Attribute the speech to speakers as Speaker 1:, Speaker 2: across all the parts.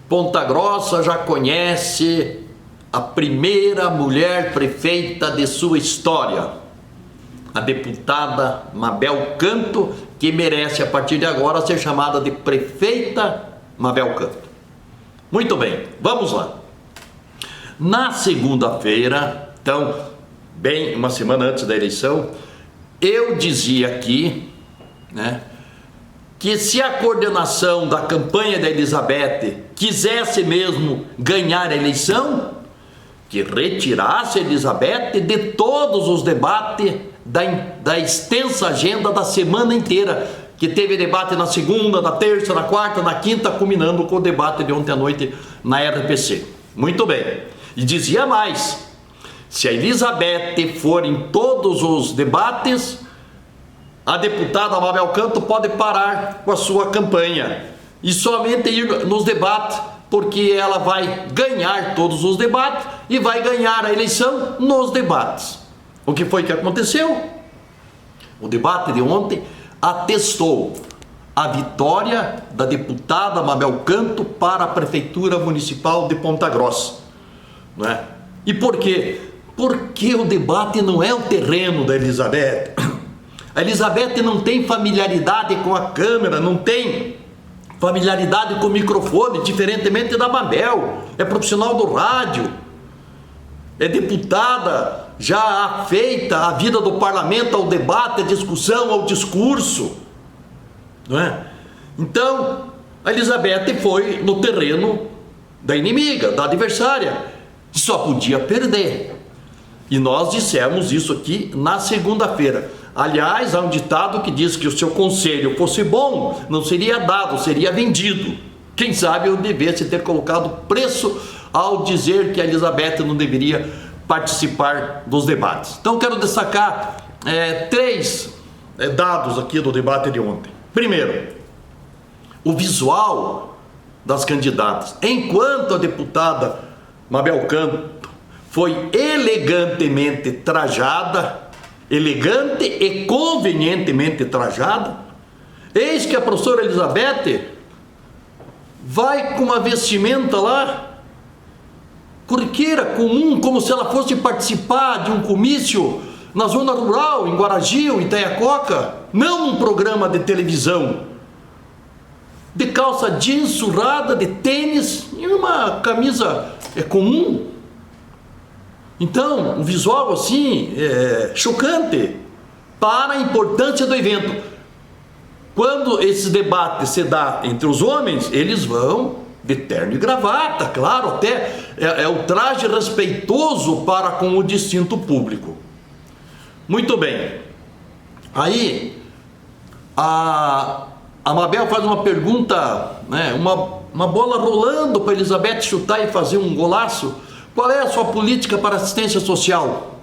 Speaker 1: Ponta Grossa já conhece a primeira mulher prefeita de sua história, a deputada Mabel Canto, que merece a partir de agora ser chamada de prefeita Mabel Canto. Muito bem, vamos lá. Na segunda-feira, então, bem uma semana antes da eleição, eu dizia aqui, né, que se a coordenação da campanha da Elizabeth quisesse mesmo ganhar a eleição, que retirasse a Elizabeth de todos os debates da extensa agenda da semana inteira, que teve debate na segunda, na terça, na quarta, na quinta, culminando com o debate de ontem à noite na RPC. Muito bem. E dizia mais, se a Elizabeth for em todos os debates, a deputada Mabel Canto pode parar com a sua campanha e somente ir nos debates, porque ela vai ganhar todos os debates e vai ganhar a eleição nos debates. O que foi que aconteceu? O debate de ontem atestou a vitória da deputada Mabel Canto para a Prefeitura Municipal de Ponta Grossa. Não é? E por quê? Porque o debate não é o terreno da Elizabeth. A Elizabeth não tem familiaridade com a câmera, não tem familiaridade com o microfone, diferentemente da Mabel. É profissional do rádio, é deputada, já afeita a vida do parlamento ao debate, à discussão, ao discurso, não é? Então, a Elizabeth foi no terreno da inimiga, da adversária, só podia perder. E nós dissemos isso aqui na segunda-feira. Aliás, há um ditado que diz que o seu conselho fosse bom, não seria dado, seria vendido. Quem sabe eu devesse ter colocado preço ao dizer que a Elizabeth não deveria participar dos debates. Então quero destacar três dados aqui do debate de ontem. Primeiro, o visual das candidatas. Enquanto a deputada Mabel Canto foi elegantemente trajada, elegante e convenientemente trajada, eis que a professora Elizabeth vai com uma vestimenta lá corriqueira, comum, como se ela fosse participar de um comício na zona rural, em Guaragio, Itaiacoca, não um programa de televisão, de calça jeans surrada, de tênis e uma camisa comum. Então, um visual assim, chocante para a importância do evento. Quando esse debate se dá entre os homens, eles vão de terno e gravata, claro, até é o traje respeitoso para com o distinto público. Muito bem. Aí, a Mabel faz uma pergunta, né, uma bola rolando para Elizabeth chutar e fazer um golaço. Qual é a sua política para assistência social?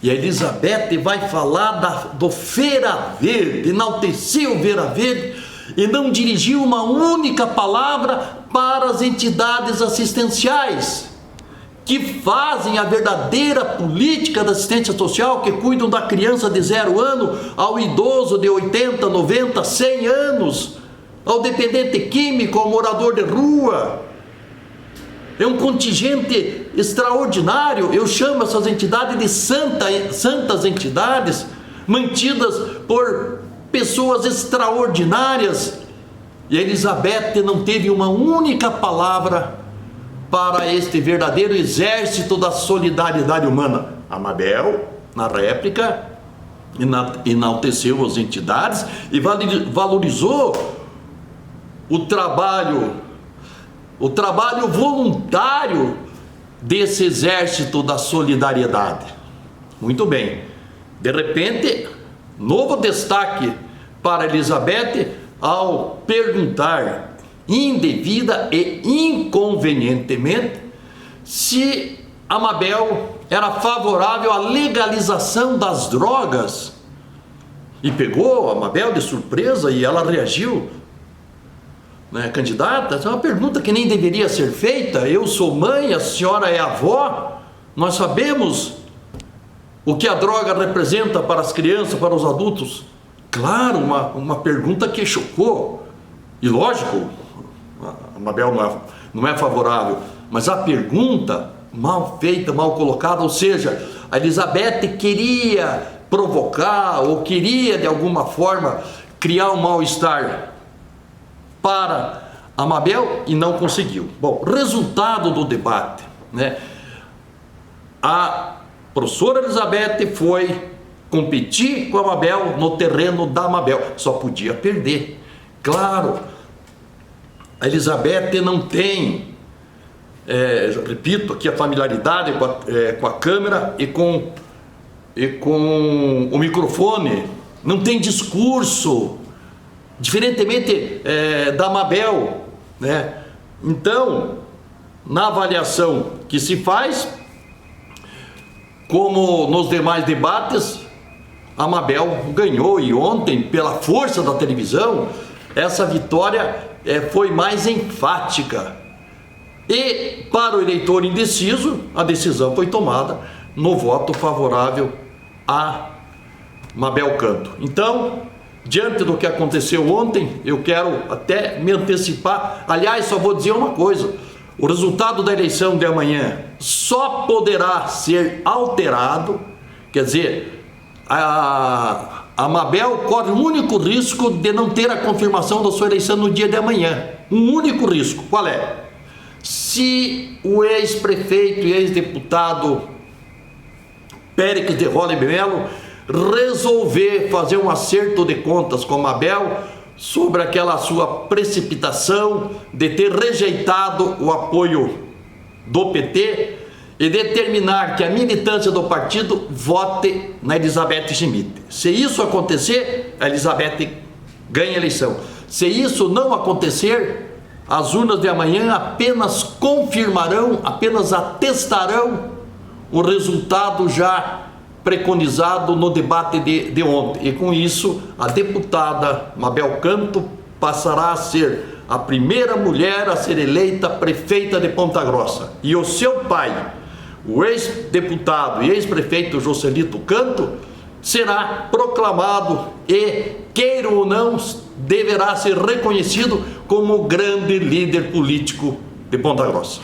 Speaker 1: E a Elizabeth vai falar do Feira Verde, enalteceu o Feira Verde e não dirigiu uma única palavra para as entidades assistenciais que fazem a verdadeira política da assistência social, que cuidam da criança de 0 ano ao idoso de 80, 90, 100 anos, ao dependente químico, ao morador de rua. É um contingente extraordinário. Eu chamo essas entidades de santas entidades, mantidas por pessoas extraordinárias. E a Elizabeth não teve uma única palavra para este verdadeiro exército da solidariedade humana. A Mabel, na réplica, enalteceu as entidades e valorizou o trabalho voluntário desse exército da solidariedade. Muito bem. De repente, novo destaque para Elizabeth ao perguntar indevida e inconvenientemente se a Mabel era favorável à legalização das drogas. E pegou a Mabel de surpresa e ela reagiu. Candidata, essa é uma pergunta que nem deveria ser feita. Eu sou mãe, a senhora é avó, nós sabemos o que a droga representa para as crianças, para os adultos. Claro, uma pergunta que chocou. E lógico, a a Mabel não é favorável, mas a pergunta mal feita, mal colocada, ou seja, a Elizabeth queria provocar ou queria de alguma forma criar um mal-estar para a Mabel e não conseguiu. Bom, resultado do debate, né? A professora Elizabeth foi competir com a Mabel no terreno da Mabel, só podia perder. Claro, a Elizabeth não tem, repito aqui, a familiaridade com a câmera e com o microfone, não tem discurso, diferentemente da Mabel, né? Então, na avaliação que se faz, como nos demais debates, a Mabel ganhou, e ontem, pela força da televisão, essa vitória foi mais enfática. E para o eleitor indeciso, a decisão foi tomada no voto favorável a Mabel Canto. Então, diante do que aconteceu ontem, eu quero até me antecipar. Aliás, só vou dizer uma coisa: o resultado da eleição de amanhã só poderá ser alterado, quer dizer, a Mabel corre o único risco de não ter a confirmação da sua eleição no dia de amanhã. Um único risco. Qual é? Se o ex-prefeito e ex-deputado Péricles de Rolim Melo resolver fazer um acerto de contas com a Mabel sobre aquela sua precipitação de ter rejeitado o apoio do PT e determinar que a militância do partido vote na Elizabeth Schmidt. Se isso acontecer, a Elizabeth ganha a eleição. Se isso não acontecer, as urnas de amanhã apenas confirmarão, apenas atestarão o resultado já preconizado no debate de ontem. E com isso, a deputada Mabel Canto passará a ser a primeira mulher a ser eleita prefeita de Ponta Grossa. E o seu pai, o ex-deputado e ex-prefeito Joselito Canto, será proclamado e, queira ou não, deverá ser reconhecido como o grande líder político de Ponta Grossa.